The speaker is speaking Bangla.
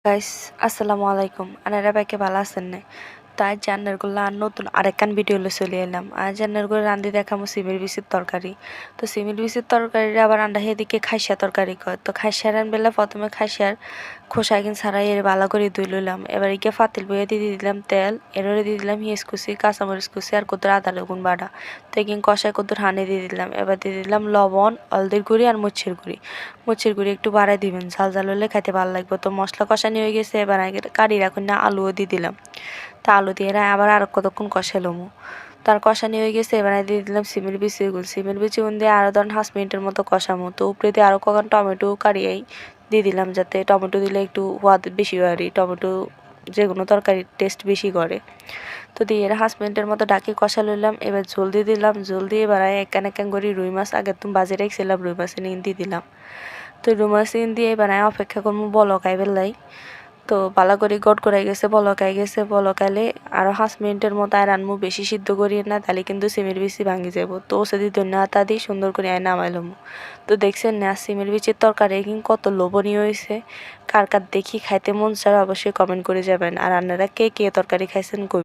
গাইস, আসসালামু আলাইকুম। আনারা বাইকে ভালো আছেন না? তো আজ জান্নার গুলো আর নতুন আরেকখান ভিডিও লো চলে এলাম। আজ জান্নার গুলো রান্ধি দেখামো সিমের বিচির তরকারি। তো সিমের বিচির তরকারিটা আবার আন্ডা হেদিকে খাইসা তরকারি কয়। তো খাইসা রান বেলা প্রথমে খাইসার খোসা কিন ছাড়াই এর ভালো করে ধুই লইলাম। এবার ইকে ফাতিল বইয়ে দিয়ে দিলাম তেল, এরপরে দিয়ে দিলাম হিঁস কুচি, কাঁচামরিচ কুচি আর কত আদা রসুন বাটা। তো একিন কষায় কত হানি দিয়ে দিলাম। এবার দিয়ে দিলাম লবণ, হলদির গুঁড়ি আর মরিচের গুঁড়ি। মরিচের গুঁড়ি একটু বাড়াই দিবেন, ঝাল ঝাল হলে খাইতে ভালো লাগবে। তো মশলা কষানি হয়ে গেছে, এবার কারি রাখুন না আলুও দিয়ে দিলাম। তা আলু দিয়ে আবার আর কতক্ষণ কষালামু। তার কষানি হয়ে গেছে, এবার দিয়ে দিলাম সিমের বিচিগুলো। সিমের বিচিগুলো দিয়ে আরও ধরেন 5 মিনিটের মতো কষামো। তো উপরে দিয়ে আরও কখন টমেটো কারিয়াই দিয়ে দিলাম, যাতে টমেটো দিলে একটু স্বাদ বেশি হয় আর টমেটো যে কোনো তরকারির টেস্ট বেশি করে। তো দিয়ে 5 মিনিটের মতো ডাকি কষা লইলাম। এবার ঝোল দিয়ে দিলাম। ঝোল দিয়ে বাড়ায় একখান একখান করে রুই মাছ আগে তুমি বাজে রেখেছিলাম, রুই মাছ নিয়ে দিয়ে দিলাম। তো রুই মাছ দিয়ে বানায় অপেক্ষা করবো বলক আইবের লাই। তো ভালো করে গট করাই গেছে, বলকাই গেছে। বলকাইলে আরও 5 মিনিটের মতো আর রানমু, বেশি সিদ্ধ করিয়ে না, তাহলে কিন্তু সিমের বিচি ভাঙি যাব। তো সেদি ধনিয়া আতা দিয়ে সুন্দর করে আয় নামাইলাম। তো দেখছেন না সিমের বিচির তরকারি কিন্তু কত লোভনীয় হয়েছে। কার কার দেখি খাইতে মন চায় অবশ্যই কমেন্ট করে যাবেন। আর আপনারা কে কে তরকারি খাইছেন